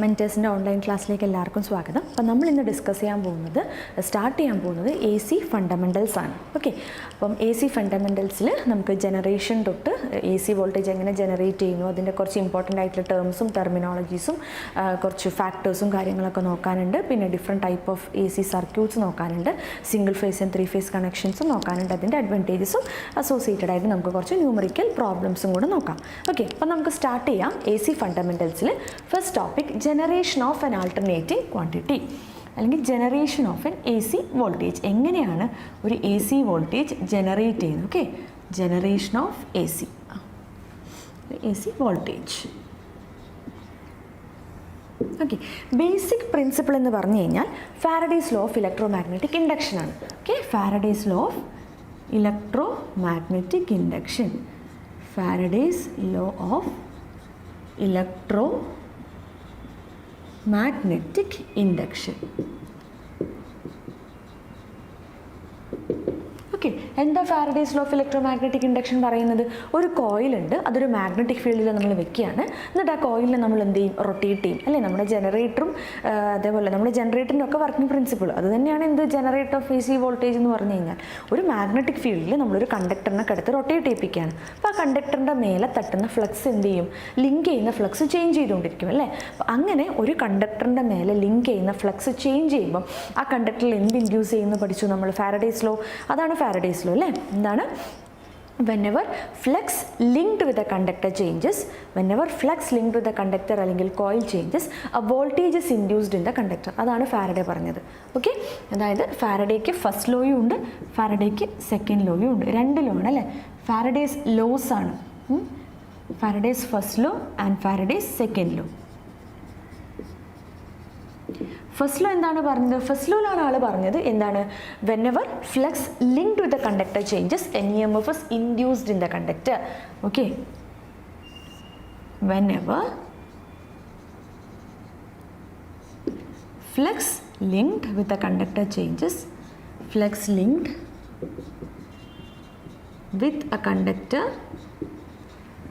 മെൻറ്റേഴ്സിൻ്റെ online ക്ലാസ്സിലേക്ക് എല്ലാവർക്കും സ്വാഗതം. അപ്പോൾ നമ്മൾ ഇന്ന് സ്റ്റാർട്ട് ചെയ്യാൻ പോകുന്നത് എ സി ഫണ്ടമെൻ്റൽസ് ആണ്. ഓക്കെ, അപ്പം എ സി ഫണ്ടമെൻ്റൽസിൽ നമുക്ക് ജനറേഷൻ തൊട്ട് എ സി വോൾട്ടേജ് എങ്ങനെ ജനറേറ്റ് ചെയ്യുന്നു, അതിൻ്റെ കുറച്ച് ഇമ്പോർട്ടൻ്റ് ആയിട്ടുള്ള ടേംസും ടെർമിനോളജീസും കുറച്ച് ഫാക്ടേഴ്സും കാര്യങ്ങളൊക്കെ നോക്കാനുണ്ട്. പിന്നെ different type of A C circuits നോക്കാനുണ്ട്, സിംഗിൾ ഫേസ് ആൻഡ് 3 ഫേസ് കണക്ഷൻസും നോക്കാനുണ്ട്. അതിൻ്റെ അഡ്വാൻറ്റേജസും അസോസിയേറ്റഡ് ആയിട്ട് നമുക്ക് കുറച്ച് ന്യൂമറിക്കൽ പ്രോബ്ലംസും കൂടെ നോക്കാം. ഓക്കെ, അപ്പോൾ നമുക്ക് സ്റ്റാർട്ട് ചെയ്യാം. എ സി ഫണ്ടമെൻ്റൽസിൽ first topic generation of an alternating quantity അല്ലെങ്കിൽ generation of an A C voltage. എങ്ങനെയാണ് ഒരു എ സി വോൾട്ടേജ് ജനറേറ്റ് ചെയ്യുന്നത്? Okay, generation of A C voltage. Okay, basic principle എന്ന് പറഞ്ഞു കഴിഞ്ഞാൽ Faraday's law of electromagnetic induction ആണ്. Okay, Faraday's law of electromagnetic induction, Faraday's law of electromagnetic induction. Okay, എന്താ Faraday's law of electromagnetic induction പറയുന്നത്? ഒരു കോയിലുണ്ട്, അതൊരു magnetic ഫീൽഡിൽ നമ്മൾ വെക്കുകയാണ്. എന്നിട്ട് ആ കോയിലിനെ നമ്മൾ എന്ത് ചെയ്യും? റൊട്ടേറ്റ് ചെയ്യും അല്ലേ? നമ്മുടെ ജനറേറ്ററും അതേപോലെ നമ്മുടെ ജനറേറ്ററിൻ്റെ ഒക്കെ വർക്കിംഗ് പ്രിൻസിപ്പിൾ അത് തന്നെയാണ്. എന്ത് generate of A C voltage എന്ന് പറഞ്ഞു കഴിഞ്ഞാൽ ഒരു മാഗ്നറ്റിക് ഫീൽഡിൽ നമ്മളൊരു കണ്ടക്ടറിനെ കടുത്ത് റൊട്ടേറ്റ് ചെയ്യിപ്പിക്കുകയാണ്. അപ്പോൾ ആ കണ്ടക്ടറിൻ്റെ മേലെ തട്ടുന്ന ഫ്ലക്സ് എന്ത് ചെയ്യും? ലിങ്ക് ചെയ്യുന്ന ഫ്ലക്സ് ചേഞ്ച് ചെയ്തുകൊണ്ടിരിക്കും അല്ലേ? അപ്പോൾ അങ്ങനെ ഒരു കണ്ടക്ടറിൻ്റെ മേലെ ലിങ്ക് ചെയ്യുന്ന ഫ്ലക്സ് ചേഞ്ച് ചെയ്യുമ്പം ആ കണ്ടക്ടറിൽ എന്ത് ഇൻഡ്യൂസ് ചെയ്യുന്നു പഠിച്ചു നമ്മൾ? Faraday's law. അതാണ് ഫാരഡേസ് ലോ അല്ലേ? എന്താണ്? whenever flux linked with the conductor changes, അല്ലെങ്കിൽ coil changes, a voltage is induced in the conductor. അതാണ് ഫാരഡേ പറഞ്ഞത്. ഓക്കെ, അതായത് ഫാരഡേക്ക് ഫസ്റ്റ് ലോയും ഉണ്ട്, ഫാരഡേക്ക് സെക്കൻഡ് ലോയും ഉണ്ട്. രണ്ട് ലോ ആണ് അല്ലേ? ഫാരഡേസ് ലോസ് ആണ്. Faraday's first law and Faraday's second law. First law എന്താണ് പറഞ്ഞത്? ഫസ്റ്റ് ലോയിലാണ് ആൾ പറഞ്ഞത് എന്താണ്? whenever flux linked with the conductor changes, an EMF is induced in the conductor. Okay, whenever flux linked with the conductor changes, flux linked with a conductor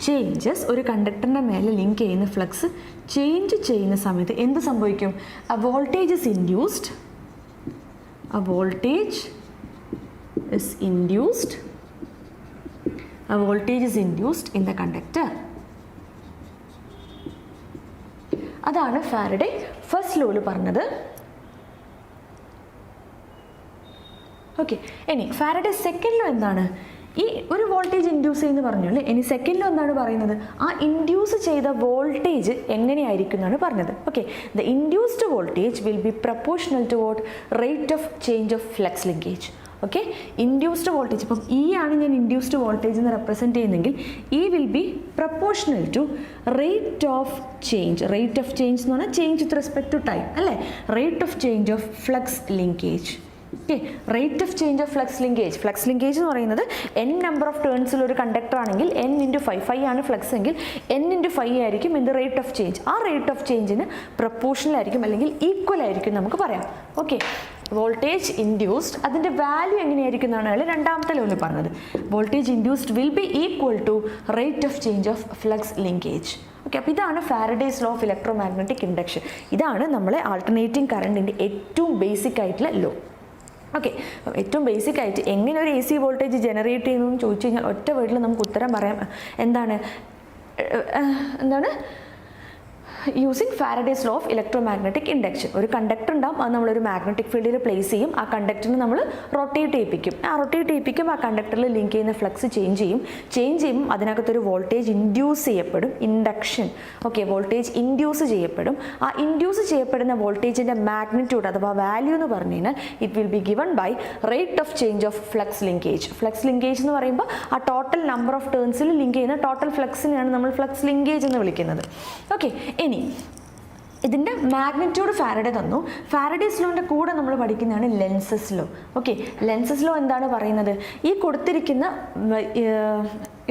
changes, ഒരു കണ്ടക്ടറിൻ്റെ മേലെ link ചെയ്യുന്ന flux change ചെയ്യുന്ന സമയത്ത് എന്ത് സംഭവിക്കും? a voltage is induced in the conductor. അതാണ് Faraday first ലോയിൽ പറഞ്ഞത്. Okay, ഇനി ഫാരഡേ സെക്കൻഡ് ലോ എന്താണ്? ഈ ഒരു വോൾട്ടേജ് ഇൻഡ്യൂസ് ചെയ്യുന്നു പറഞ്ഞു അല്ലേ? ഇനി സെക്കൻഡ് ലോ എന്താണ് പറയുന്നത്? ആ ഇൻഡ്യൂസ് ചെയ്ത വോൾട്ടേജ് എങ്ങനെയായിരിക്കും എന്നാണ് പറഞ്ഞത്. Okay, the induced voltage will be proportional to what? Rate of change of flux linkage. Okay, induced voltage, ഇപ്പം ഇ ആണ് ഞാൻ ഇൻഡ്യൂസ്ഡ് വോൾട്ടേജ് എന്ന് റെപ്രസെൻറ്റ് ചെയ്യുന്നെങ്കിൽ E will be proportional to rate of change. Rate of change എന്ന് പറഞ്ഞാൽ change with respect to time അല്ലേ? Rate of change of flux linkage. Okay, rate of change of flux linkage. Flux linkage എന്ന് പറയുന്നത് n number of ടേൺസിൽ ഒരു conductor ആണെങ്കിൽ n × 5 ആണ് flux എങ്കിൽ n × 5 ആയിരിക്കും എന്ത്? Rate of change. ആ റേറ്റ് ഓഫ് ചേഞ്ചിന് പ്രപ്പോർഷണൽ ആയിരിക്കും അല്ലെങ്കിൽ ഈക്വൽ ആയിരിക്കും നമുക്ക് പറയാം. ഓക്കെ, വോൾട്ടേജ് ഇൻഡ്യൂസ്ഡ് അതിൻ്റെ വാല്യൂ എങ്ങനെയായിരിക്കും എന്നാണ് അയാൾ രണ്ടാമത്തെ ലോയിൽ പറഞ്ഞത്. Voltage induced will be equal to rate of change of flux linkage. Okay, അപ്പോൾ ഇതാണ് Faraday's law of electromagnetic induction. ഇതാണ് നമ്മളെ ആൾട്ടർനേറ്റിംഗ് കറണ്ടിൻ്റെ ഏറ്റവും ബേസിക് ആയിട്ടുള്ള ലോ. ഓക്കെ, ഏറ്റവും ബേസിക് ആയിട്ട് എങ്ങനെ ഒരു എ സി വോൾട്ടേജ് ജനറേറ്റ് ചെയ്യുന്നു എന്ന് ചോദിച്ചു കഴിഞ്ഞാൽ ഒറ്റ വേർഡിൽ നമുക്ക് ഉത്തരം പറയാം. എന്താണ് using Faraday's law of electromagnetic induction. ഒരു കണ്ടക്ടർ ഉണ്ടാവും, അത് നമ്മളൊരു മാഗ്നറ്റിക് ഫീൽഡിൽ പ്ലേസ് ചെയ്യും. ആ കണ്ടക്ടറിന് നമ്മൾ റൊട്ടേറ്റ് ചെയ്യിപ്പിക്കും. ആ കണ്ടക്ടറിൽ ലിങ്ക് ചെയ്യുന്ന ഫ്ലക്സ് ചേഞ്ച് ചെയ്യുമ്പോൾ അതിനകത്തൊരു വോൾട്ടേജ് ഇൻഡ്യൂസ് ചെയ്യപ്പെടും. ഇൻഡക്ഷൻ. ഓക്കെ, വോൾട്ടേജ് ഇൻഡ്യൂസ് ചെയ്യപ്പെടും. ആ ഇൻഡ്യൂസ് ചെയ്യപ്പെടുന്ന വോൾട്ടേജിൻ്റെ മാഗ്നിറ്റ്യൂഡ് അഥവാ വാല്യൂ എന്ന് പറഞ്ഞു കഴിഞ്ഞാൽ it will be given by rate of change of flux linkage. Flux linkage എന്ന് പറയുമ്പോൾ ആ ടോട്ടൽ നമ്പർ ഓഫ് ടേൺസിൽ ലിങ്ക് ചെയ്യുന്ന ടോട്ടൽ ഫ്ലക്സിനെയാണ് നമ്മൾ ഫ്ലക്സ് ലിങ്കേജ് എന്ന് വിളിക്കുന്നത്. ഓക്കെ, ഇനി ഇതിൻ്റെ മാഗ്നിറ്റ്യൂഡ് ഫാരഡേ തന്നു. ഫാരഡേസ് ലോൻ്റെ കൂടെ നമ്മൾ പഠിക്കുന്നതാണ് Lenz's law. Okay, Lenz's law എന്താണ് പറയുന്നത്? ഈ കൊടുത്തിരിക്കുന്ന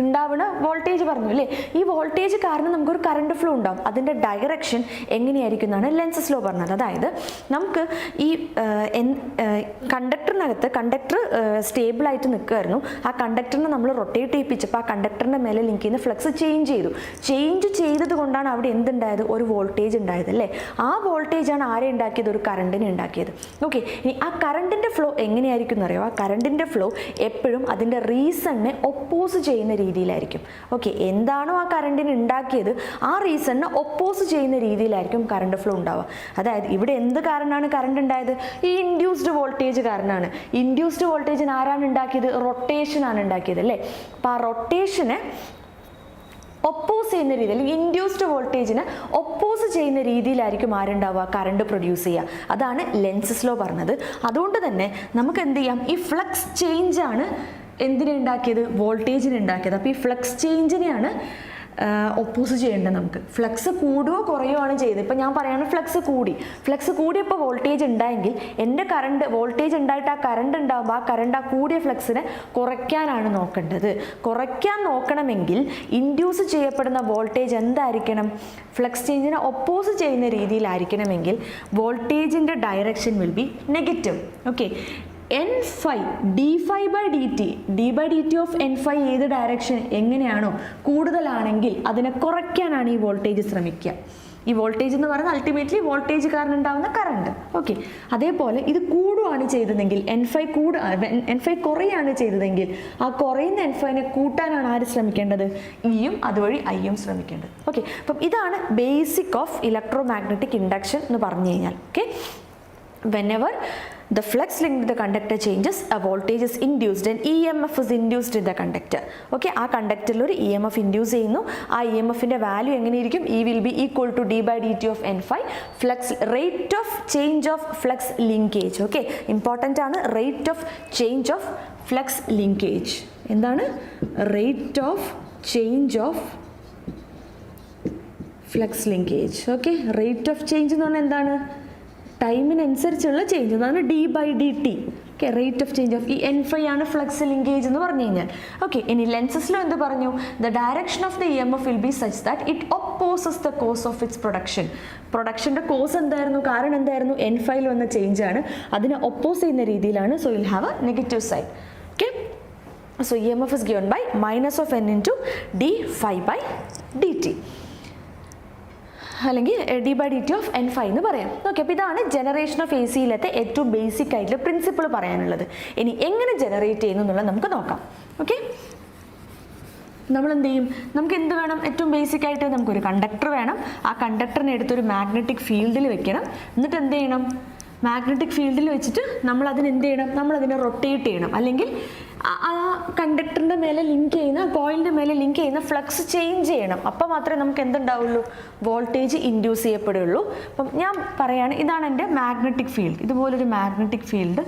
ഉണ്ടാവുന്ന വോൾട്ടേജ് പറഞ്ഞു അല്ലേ. ഈ വോൾട്ടേജ് കാരണം നമുക്കൊരു കറണ്ട് ഫ്ലോ ഉണ്ടാവും. അതിൻ്റെ ഡയറക്ഷൻ എങ്ങനെയായിരിക്കും എന്നാണ് ലെൻസസ് ലോ പറഞ്ഞത്. അതായത് നമുക്ക് ഈ കണ്ടക്ടറിനകത്ത് കണ്ടക്ടർ സ്റ്റേബിളായിട്ട് നിൽക്കുമായിരുന്നു. ആ കണ്ടക്ടറിനെ നമ്മൾ റൊട്ടേറ്റ് ചെയ്യിപ്പിച്ചപ്പോൾ ആ കണ്ടക്ടറിൻ്റെ മേലെ ലിങ്ക് ചെയ്യുന്ന ഫ്ലക്സ് ചേഞ്ച് ചെയ്തത് കൊണ്ടാണ് അവിടെ എന്തുണ്ടായത്, ഒരു വോൾട്ടേജ് ഉണ്ടായത് അല്ലേ. ആ വോൾട്ടേജാണ് ആരെ ഉണ്ടാക്കിയത്, ഒരു കറണ്ടിനെ ഉണ്ടാക്കിയത്. ഓക്കെ, ഇനി ആ കറണ്ടിൻ്റെ ഫ്ലോ എങ്ങനെയായിരിക്കും എന്നറിയോ. ആ കറണ്ടിൻ്റെ ഫ്ലോ എപ്പോഴും അതിൻ്റെ റീസണിനെ ഒപ്പോസ് ചെയ്യുന്ന രീതിയിലായിരിക്കും. ഓക്കെ, എന്താണോ ആ കറണ്ടിന് ഉണ്ടാക്കിയത് ആ റീസണിനെ ഒപ്പോസ് ചെയ്യുന്ന രീതിയിലായിരിക്കും കറണ്ട് ഫ്ലോ ഉണ്ടാവുക. അതായത് ഇവിടെ എന്ത് കാരണമാണ് കറണ്ട് ഉണ്ടായത്, ഈ ഇൻഡ്യൂസ്ഡ് വോൾട്ടേജ് കാരണമാണ്. ഇൻഡ്യൂസ്ഡ് വോൾട്ടേജിന് ആരാണ് ഉണ്ടാക്കിയത്, റൊട്ടേഷനാണ് ഉണ്ടാക്കിയത് അല്ലേ. അപ്പോൾ ആ റൊട്ടേഷനെ ഒപ്പോസ് ചെയ്യുന്ന രീതി, അല്ലെങ്കിൽ ഇൻഡ്യൂസ്ഡ് വോൾട്ടേജിന് ഒപ്പോസ് ചെയ്യുന്ന രീതിയിലായിരിക്കും ആരുണ്ടാവുക, കറണ്ട് പ്രൊഡ്യൂസ് ചെയ്യുക. അതാണ് ലെൻസസ് ലോ പറഞ്ഞത്. അതുകൊണ്ട് തന്നെ നമുക്ക് എന്ത് ചെയ്യാം, ഈ ഫ്ലക്സ് ചേഞ്ചാണ് എന്തിനെ ഉണ്ടാക്കിയത്, വോൾട്ടേജിനെ ഉണ്ടാക്കിയത്. അപ്പോൾ ഈ ഫ്ലക്സ് ചേഞ്ചിനെയാണ് ഒപ്പോസ് ചെയ്യേണ്ടത്. നമുക്ക് ഫ്ലക്സ് കൂടുകയോ കുറയുകയോ ആണ് ചെയ്തത്. ഇപ്പം ഞാൻ പറയുകയാണ് ഫ്ലക്സ് കൂടിയപ്പോൾ വോൾട്ടേജ് ഉണ്ടായെങ്കിൽ എൻ്റെ കറണ്ട് വോൾട്ടേജ് ഉണ്ടായിട്ട് ആ കറണ്ട് ഉണ്ടാകുമ്പോൾ ആ കറണ്ട് ആ കൂടിയ ഫ്ലക്സിനെ കുറയ്ക്കാനാണ് നോക്കേണ്ടത്. കുറയ്ക്കാൻ നോക്കണമെങ്കിൽ ഇൻഡ്യൂസ് ചെയ്യപ്പെടുന്ന വോൾട്ടേജ് എന്തായിരിക്കണം, ഫ്ലക്സ് ചേഞ്ചിനെ ഒപ്പോസ് ചെയ്യുന്ന രീതിയിലായിരിക്കണമെങ്കിൽ വോൾട്ടേജിൻ്റെ direction will be negative. Okay, n phi d phi by dt of n phi ഏത് ഡയറക്ഷൻ എങ്ങനെയാണോ കൂടുതലാണെങ്കിൽ അതിനെ കുറയ്ക്കാനാണ് ഈ വോൾട്ടേജ് ശ്രമിക്കുക. ഈ വോൾട്ടേജ് എന്ന് പറയുന്നത് അൾട്ടിമേറ്റ്ലി വോൾട്ടേജ് കാരണം ഉണ്ടാകുന്ന കറണ്ട്. ഓക്കെ, അതേപോലെ ഇത് കൂടുകയാണ് ചെയ്തതെങ്കിൽ n phi കുറയാണ് ചെയ്തതെങ്കിൽ ആ കുറയുന്ന n phi കൂട്ടാനാണ് ആര് ശ്രമിക്കേണ്ടത്, ഇയും അതുവഴി ഐയും ശ്രമിക്കേണ്ടത്. ഓക്കെ, അപ്പം ഇതാണ് basic of electromagnetic induction എന്ന് പറഞ്ഞു കഴിഞ്ഞാൽ. Okay, whenever the flux linked to the conductor changes, a voltage is induced and EMF is induced in the conductor. Okay, ആ കണ്ടക്ടറിൽ ഒരു EMF ഇൻഡ്യൂസ് ചെയ്യുന്നു. ആ EMFന്റെ വാല്യൂ എങ്ങനെയിരിക്കും, E will be equal to d by dt of n phi, flux rate of change of flux linkage. Okay, important ആണ് rate of change of flux linkage. എന്താണ് rate of change of flux linkage. Okay, rate of change എന്ന് പറഞ്ഞാൽ എന്താണ്, ടൈമിനനുസരിച്ചുള്ള change, അതാണ് D by D T. Okay, rate of change of ഈ n phi ആണ് flux linkage എന്ന് പറഞ്ഞു കഴിഞ്ഞാൽ. ഓക്കെ, ഇനി ലെൻസസിലോ എന്ത് പറഞ്ഞു, the direction of the EMF will be such that it opposes the cause of its പ്രൊഡക്ഷൻ്റെ കോസ് എന്തായിരുന്നു, കാരണം എന്തായിരുന്നു, n phi വന്ന ചേഞ്ച് ആണ്, അതിനെ ഒപ്പോസ് ചെയ്യുന്ന രീതിയിലാണ്. So will have A negative side. Okay, so EMF is given by minus of n into d phi by dt, അല്ലെങ്കിൽ d by D t of n phi എന്ന് പറയാം. Okay, അപ്പോൾ ഇതാണ് ജനറേഷൻ ഓഫ് എ സിയിലത്തെ ഏറ്റവും basic ആയിട്ടുള്ള principle പറയാനുള്ളത്. ഇനി എങ്ങനെ ജനറേറ്റ് ചെയ്യുന്നു എന്നുള്ളത് നമുക്ക് നോക്കാം. ഓക്കെ, നമ്മൾ എന്ത് ചെയ്യും, നമുക്ക് എന്ത് വേണം, ഏറ്റവും ബേസിക് ആയിട്ട് നമുക്കൊരു കണ്ടക്ടർ വേണം. ആ കണ്ടക്ടറിനെ എടുത്തൊരു മാഗ്നറ്റിക് ഫീൽഡിൽ വെക്കണം. എന്നിട്ട് എന്ത് ചെയ്യണം, മാഗ്നറ്റിക് ഫീൽഡിൽ വെച്ചിട്ട് നമ്മൾ അതിന് എന്ത് ചെയ്യണം, നമ്മളതിനെ റൊട്ടേറ്റ് ചെയ്യണം. അല്ലെങ്കിൽ ആ കണ്ടക്ടറിൻ്റെ മേലെ ലിങ്ക് ചെയ്യുന്ന കോയിലിൻ്റെ മേലെ ലിങ്ക് ചെയ്യുന്ന ഫ്ലക്സ് ചേഞ്ച് ചെയ്യണം. അപ്പോൾ മാത്രമേ നമുക്ക് എന്തുണ്ടാവുള്ളൂ, വോൾട്ടേജ് ഇൻഡ്യൂസ് ചെയ്യപ്പെടുള്ളൂ. അപ്പം ഞാൻ പറയുകയാണ്, ഇതാണ് എൻ്റെ മാഗ്നറ്റിക് ഫീൽഡ്. ഇതുപോലൊരു മാഗ്നറ്റിക് ഫീൽഡ്,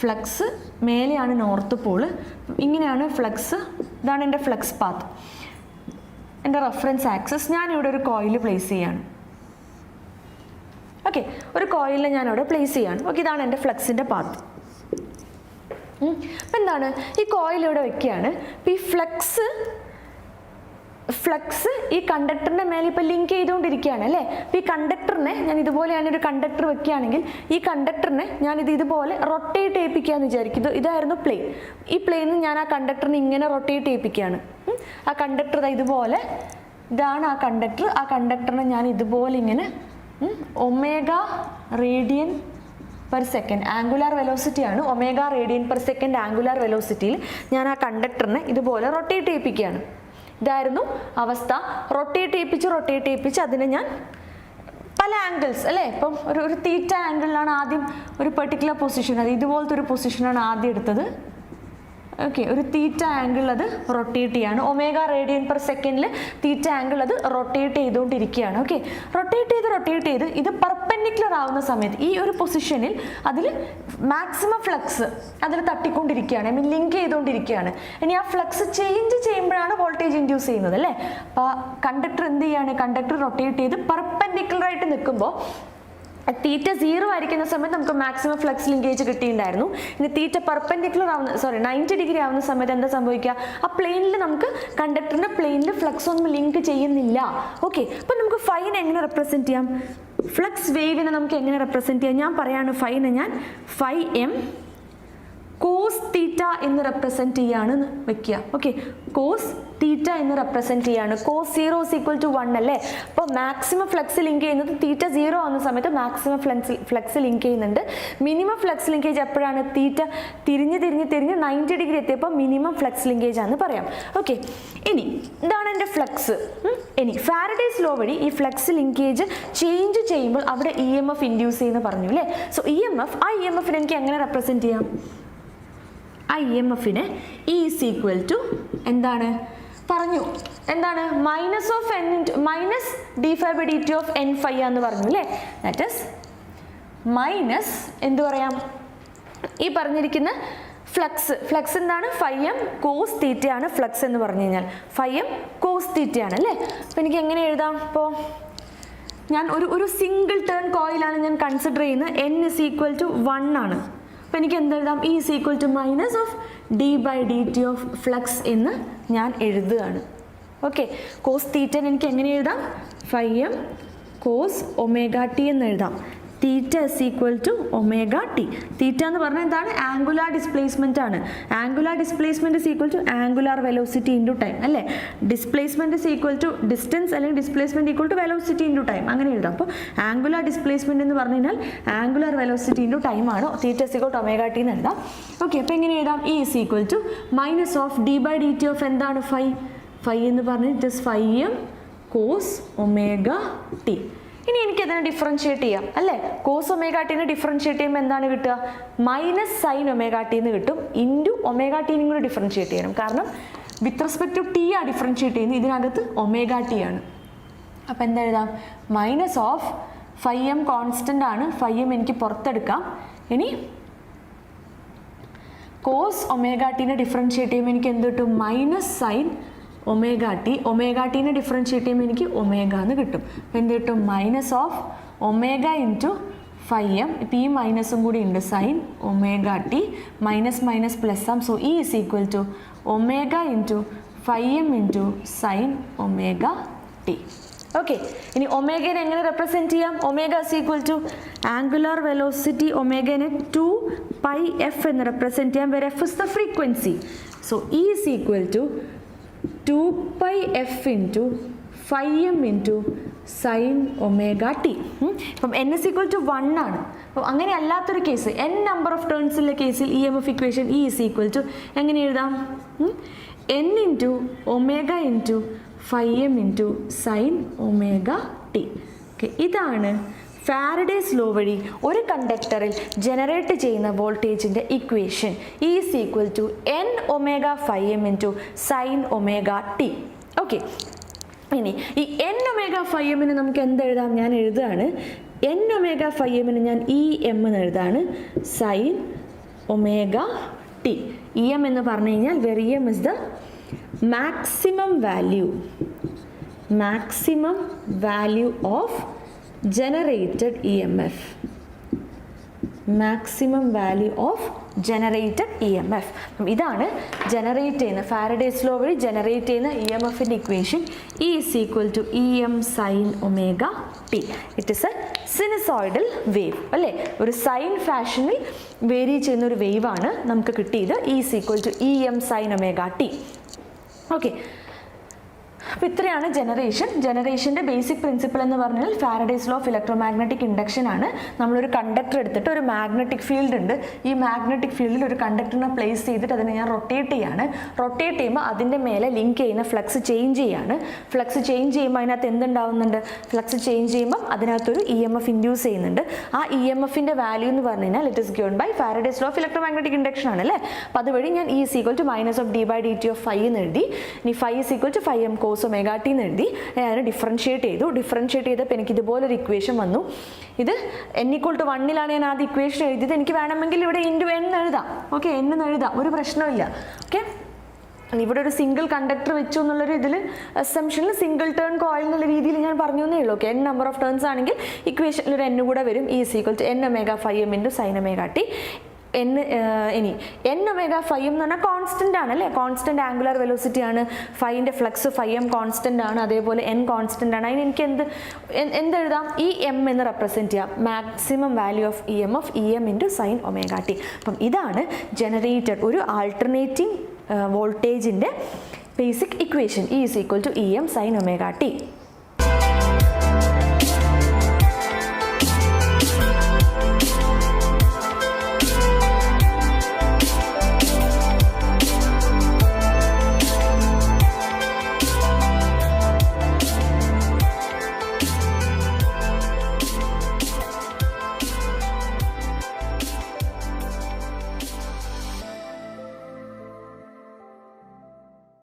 ഫ്ലക്സ് മേലെയാണ് നോർത്ത് പോള്, ഇങ്ങനെയാണ് ഫ്ലക്സ്, ഇതാണ് എൻ്റെ ഫ്ലക്സ് പാത്ത്, എൻ്റെ റെഫറൻസ് ആക്സസ്. ഞാനിവിടെ ഒരു കോയിൽ പ്ലേസ് ചെയ്യാണ്. ഓക്കെ, ഒരു കോയിലിനെ ഞാനവിടെ പ്ലേസ് ചെയ്യാണ്. ഓക്കെ, ഇതാണ് എൻ്റെ ഫ്ലക്സിൻ്റെ പാത്ത്. അപ്പം എന്താണ്, ഈ കോയിൽ ഇവിടെ വെക്കുകയാണ്. അപ്പം ഈ ഫ്ലക്സ് ഈ കണ്ടക്ടറിൻ്റെ മേലെ ഇപ്പോൾ ലിങ്ക് ചെയ്തുകൊണ്ടിരിക്കുകയാണ് അല്ലേ. അപ്പോൾ ഈ കണ്ടക്ടറിനെ ഞാൻ ഇതുപോലെയാണ് ഒരു കണ്ടക്ടർ വെക്കുകയാണെങ്കിൽ ഈ കണ്ടക്ടറിനെ ഞാനിത് ഇതുപോലെ റൊട്ടേറ്റ് ചെയ്യിപ്പിക്കുകയെന്ന് വിചാരിക്കും. ഇതായിരുന്നു പ്ലെയിൻ. ഈ പ്ലെയിനിൽ ഞാൻ ആ കണ്ടക്ടറിനെ ഇങ്ങനെ റൊട്ടേറ്റ് ചെയ്യിപ്പിക്കുകയാണ്. ആ കണ്ടക്ടർ ഇതുപോലെ, ഇതാണ് ആ കണ്ടക്ടർ. ആ കണ്ടക്ടറിനെ ഞാൻ ഇതുപോലെ ഇങ്ങനെ omega radian per second angular velocity ആണ്, omega radian per second angular വെലോസിറ്റിയിൽ ഞാൻ ആ കണ്ടക്ടറിനെ ഇതുപോലെ റൊട്ടേറ്റ് ചെയ്യിപ്പിക്കുകയാണ്. ഇതായിരുന്നു അവസ്ഥ. റൊട്ടേറ്റ് ചെയ്യിപ്പിച്ച് അതിനെ ഞാൻ പല ആംഗിൾസ് അല്ലേ, ഇപ്പം ഒരു തീറ്റ ആംഗിളിലാണ് ആദ്യം ഒരു പെർട്ടിക്കുലർ പൊസിഷൻ, അത് ഇതുപോലത്തെ ഒരു പൊസിഷനാണ് ആദ്യം എടുത്തത്. ഓക്കെ, ഒരു തീറ്റ ആംഗിൾ അത് റൊട്ടേറ്റ് ചെയ്യാണ്. ഒമേഗ റേഡിയൻ പെർ സെക്കൻഡിൽ തീറ്റ ആംഗിൾ അത് റൊട്ടേറ്റ് ചെയ്തുകൊണ്ടിരിക്കുകയാണ്. ഓക്കെ, റൊട്ടേറ്റ് ചെയ്ത് ഇത് പെർപെൻഡിക്കുലർ ആവുന്ന സമയത്ത് ഈ ഒരു പൊസിഷനിൽ അതിൽ മാക്സിമം ഫ്ലക്സ് അതിൽ തട്ടിക്കൊണ്ടിരിക്കുകയാണ്, ഐ മീൻ ലിങ്ക് ചെയ്തുകൊണ്ടിരിക്കുകയാണ്. ഇനി ആ ഫ്ലക്സ് ചേഞ്ച് ചെയ്യുമ്പോഴാണ് വോൾട്ടേജ് ഇൻഡ്യൂസ് ചെയ്യുന്നത് അല്ലേ. അപ്പോൾ കണ്ടക്ടർ എന്ത് ചെയ്യാണ്, കണ്ടക്ടർ റൊട്ടേറ്റ് ചെയ്ത് പെർപെൻഡിക്കുലർ ആയിട്ട് നിൽക്കുമ്പോൾ തീറ്റ 0 ആയിരിക്കുന്ന സമയത്ത് നമുക്ക് മാക്സിമം ഫ്ലക്സ് ലിങ്കേജ് കിട്ടിയിട്ടുണ്ടായിരുന്നു. ഇനി തീറ്റ പെർപെൻഡിക്കുലർ ആവുന്ന 90 ഡിഗ്രി ആവുന്ന സമയത്ത് എന്താ സംഭവിക്കുക? ആ പ്ലെയിനിൽ നമുക്ക് കണ്ടക്ടറിന്റെ പ്ലെയിനിൽ ഫ്ലക്സ് ഒന്നും ലിങ്ക് ചെയ്യുന്നില്ല. ഓക്കെ, അപ്പൊ നമുക്ക് ഫൈനെ എങ്ങനെ റെപ്രസെന്റ് ചെയ്യാം? ഫ്ലക്സ് വേവിനെ നമുക്ക് എങ്ങനെ റെപ്രസെന്റ് ചെയ്യാം? ഞാൻ പറയാണ് ഫൈനെ ഞാൻ ഫൈ എം കോസ് തീറ്റ എന്ന് റെപ്രസെന്റ് ചെയ്യാണ് വെക്കുക. ഓക്കെ, കോസ് തീറ്റ എന്ന് റെപ്രസെന്റ് ചെയ്യാണ്. കോസ് 0 = 1 അല്ലേ? അപ്പോൾ മാക്സിമം ഫ്ലക്സ് ലിങ്ക് ചെയ്യുന്നത് തീറ്റ 0 ആവുന്ന സമയത്ത് മാക്സിമം ഫ്ലക്സ് ലിങ്ക് ചെയ്യുന്നുണ്ട്. മിനിമം ഫ്ലക്സ് ലിങ്കേജ് എപ്പോഴാണ്? തീറ്റ തിരിഞ്ഞ് 90 ഡിഗ്രി എത്തിയപ്പോൾ മിനിമം ഫ്ലക്സ് ലിങ്കേജ് ആണെന്ന് പറയാം. ഓക്കെ, ഇനി ഇതാണ് എൻ്റെ ഫ്ലക്സ്. ഇനി ഫാരഡേസ് ലോ വഴി ഈ ഫ്ലക്സ് ലിങ്കേജ് ചേഞ്ച് ചെയ്യുമ്പോൾ അവിടെ EMF ഇൻഡ്യൂസ് ചെയ്യുന്ന പറഞ്ഞു അല്ലേ? സോ EMF, ആ EMFനെ എനിക്ക് എങ്ങനെ റെപ്രസെന്റ് ചെയ്യാം? ആ EMFനെ E = എന്താണ് പറഞ്ഞു? എന്താണ്? മൈനസ് d∅dt ഓഫ് n∅ എന്ന് പറഞ്ഞു അല്ലേ? ദാറ്റ് ഈസ് മൈനസ് എന്ത് പറയാം? ഈ പറഞ്ഞിരിക്കുന്ന ഫ്ലക്സ് എന്താണ്? ഫൈ എം കോസ് തീറ്റയാണ് ഫ്ലക്സ് എന്ന് പറഞ്ഞു കഴിഞ്ഞാൽ. ഫൈ എം കോസ് തീറ്റയാണ് അല്ലേ? അപ്പം എനിക്ക് എങ്ങനെ എഴുതാം? ഇപ്പോൾ ഞാൻ ഒരു സിംഗിൾ ടേൺ കോയിലാണ് ഞാൻ കൺസിഡർ ചെയ്യുന്നത്. n = 1 ആണ്. അപ്പോൾ എനിക്ക് എന്തെഴുതാം? E = minus of d/dt of flux എന്ന് ഞാൻ എഴുതുകയാണ്. ഓക്കെ, കോസ് തീറ്റ എനിക്ക് എങ്ങനെ എഴുതാം? ഫൈ എം കോസ് ω t എന്ന് എഴുതാം. തീറ്റ = ω t. തീറ്റ എന്ന് പറഞ്ഞാൽ എന്താണ്? ആംഗുലാർ ഡിസ്പ്ലേസ്മെന്റ് ആണ്. Angular displacement = angular velocity into time അല്ലേ? ഡിസ്പ്ലേസ്മെന്റ് = ഡിസ്റ്റൻസ് അല്ലെങ്കിൽ ഡിസ്പ്ലേസ്മെന്റ് = വെലോസിറ്റി ഇൻറ്റു ടൈം, അങ്ങനെ എഴുതാം. അപ്പോൾ ആംഗുലാർ ഡിസ്പ്ലേസ്മെന്റ് എന്ന് പറഞ്ഞു കഴിഞ്ഞാൽ ആംഗുലാർ വെലോസിറ്റി ഇൻറ്റു ടൈം ആണ്. തീറ്റ = ω t എന്ന് എഴുതാം. ഓക്കെ, അപ്പോൾ എങ്ങനെ എഴുതാം? E = minus of d/dt of എന്താണ്? ഫൈ എന്ന് പറഞ്ഞാൽ it is phi M cos ω t. ഇനി എനിക്ക് അതിനെ ഡിഫറൻഷിയേറ്റ് ചെയ്യാം അല്ലേ? കോസ് ω t ഡിഫറൻഷിയേറ്റ് ചെയ്യുമ്പോൾ എന്താണ് കിട്ടുക? മൈനസ് സൈൻ ω t എന്ന് കിട്ടും. ഇൻറ്റു ω t കൂടെ ഡിഫറൻഷിയേറ്റ് ചെയ്യണം. കാരണം വിത്ത് റെസ്പെക്ട് ടു ടി ആ ഡിഫറൻഷിയേറ്റ് ചെയ്യുന്നത്, ഇതിനകത്ത് ω t ആണ്. അപ്പോൾ എന്താ എഴുതാം? Minus of phi M constant ആണ്. ഫൈ എം എനിക്ക് പുറത്തെടുക്കാം. ഇനി കോസ് ω t ഡിഫറൻഷിയേറ്റ് ചെയ്യുമ്പോൾ എനിക്ക് എന്ത് കിട്ടും? Minus sine ω t. ω t differentiate ചെയ്യുമ്പോൾ എനിക്ക് ω എന്ന് കിട്ടും. അപ്പോൾ എന്ത് കിട്ടും? Minus of ω into phi M. ഇപ്പോൾ ഈ മൈനസും കൂടി ഉണ്ട്. സൈൻ ω t മൈനസ് പ്ലസ് ആം. So E = ω into phi M into sine ω t. Okay, ഇനി ഒമേഗനെ എങ്ങനെ റെപ്രസെന്റ് ചെയ്യാം? ω = ആംഗുലാർ വെലോസിറ്റി. ഒമേഗനെ 2πf എന്ന് റെപ്രസെന്റ് ചെയ്യാം. Where f is the frequency. So E = 2πf into phi M into sine ω t. ഇപ്പം n = 1 ആണ്. അപ്പോൾ അങ്ങനെ അല്ലാത്തൊരു കേസ്, n നമ്പർ ഓഫ് ടേൺസിലെ കേസിൽ EMF ഇക്വേഷൻ E = എങ്ങനെ എഴുതാം? n into ω into phi M into sine ω t. Okay, ഇതാണ് ഫാരഡേസ് ലോ വഴി ഒരു കണ്ടക്ടറിൽ ജനറേറ്റ് ചെയ്യുന്ന വോൾട്ടേജിൻ്റെ equation. E = nω∅m into sine ω t. Okay, ഇനി ഈ nω∅m നമുക്ക് എന്തെഴുതാം? ഞാൻ എഴുതുകയാണ്. nω∅m ഞാൻ EM എന്ന് എഴുതാണ്. Sign ω t. EM എന്ന് പറഞ്ഞു കഴിഞ്ഞാൽ where EM is the maximum value of generated EMF. Maximum value of generated EMF. ഇതാണ് ജനറേറ്റ് ചെയ്യുന്ന ഫാരഡേസ് ലോ വഴി ജനറേറ്റ് ചെയ്യുന്ന EMFൻ്റെ equation. E = EM sin ω t. It is a sinusoidal wave അല്ലേ? ഒരു സൈൻ ഫാഷനിൽ വേരി ചെയ്യുന്ന ഒരു വേവാണ് നമുക്ക് കിട്ടിയത്. E = EM sin ω t. Okay, അപ്പോൾ ഇത്രയാണ് ജനറേഷൻ്റെ ബേസിക് പ്രിൻസിപ്പിൾ എന്ന് പറഞ്ഞാൽ Faraday's law of electromagnetic induction ആണ്. നമ്മളൊരു കണ്ടക്ടർ എടുത്തിട്ട് ഒരു മാഗ്നറ്റിക് ഫീൽഡ് ഉണ്ട്. ഈ മാഗ്നറ്റിക് ഫീൽഡിൽ ഒരു കണ്ടക്ടറിനെ പ്ലേസ് ചെയ്തിട്ട് അതിനെ ഞാൻ റൊട്ടേറ്റ് ചെയ്യാണ്. റൊട്ടേറ്റ് ചെയ്യുമ്പോൾ അതിൻ്റെ മേലെ ലിങ്ക് ചെയ്യുന്ന ഫ്ലക്സ് ചേഞ്ച് ചെയ്യാണ്. ഫ്ലക്സ് ചേഞ്ച് ചെയ്യുമ്പോൾ അതിനകത്ത് എന്തുണ്ടാവുന്നുണ്ട്? ഫ്ലക്സ് ചേഞ്ച് ചെയ്യുമ്പോൾ അതിനകത്തൊരു EMF ഇൻഡ്യൂസ് ചെയ്യുന്നുണ്ട്. ആ EMFൻ്റെ വാല്യൂ എന്ന് പറഞ്ഞു കഴിഞ്ഞാൽ it is given by Faraday's law of electromagnetic induction ആണ് അല്ലേ? അപ്പോൾ അതുവഴി ഞാൻ E = minus of d/dt of phi എന്ന് എഴുതി. ഇനി phi = phi M cos ω t എന്ന് എഴുതി. ഞാൻ ഡിഫറൻഷിയേറ്റ് ചെയ്തപ്പോൾ എനിക്ക് ഇതുപോലൊരു ഇക്വേഷൻ വന്നു. ഇത് n = 1 ഞാൻ ആദ്യം ഇക്വേഷൻ എഴുതിയത്. എനിക്ക് വേണമെങ്കിൽ ഇവിടെ ഇൻറ്റു n എഴുതാം. ഓക്കെ, n എന്ന് എഴുതാം, ഒരു പ്രശ്നമില്ല. ഓക്കെ, ഇവിടെ ഒരു സിംഗിൾ കണ്ടക്ടർ വെച്ചു എന്നുള്ളൊരു ഇതിൽ അസംഷനിൽ സിംഗിൾ ടേൺ കോയിൽ എന്നുള്ള രീതിയിൽ ഞാൻ പറഞ്ഞു എന്നേ ഉള്ളൂ. Okay, n number of turns ആണെങ്കിൽ ഇക്വേഷനിൽ ഒരു n കൂടെ വരും. E = n omega phi m into sin omega t. ഇനി n omega phi m എന്ന് പറഞ്ഞാൽ കോൺസ്റ്റന്റ് ആണ് അല്ലേ, കോൺസ്റ്റന്റ് ആംഗുലർ വെലോസിറ്റി ആണ്. ഫൈൻ്റെ ഫ്ലക്സ് ഫൈ എം കോൺസ്റ്റന്റ് ആണ്, അതേപോലെ n കോൺസ്റ്റന്റ് ആണ്. അതിന് എനിക്ക് എന്തെഴുതാം, ഈ m എന്ന് റെപ്രസെൻറ്റ് ചെയ്യാം, maximum value of E M of em into sin omega t. അപ്പം ഇതാണ് ജനറേറ്റഡ് ഒരു ആൾട്ടർനേറ്റിംഗ് വോൾട്ടേജിൻ്റെ basic equation. E = Em sin omega t.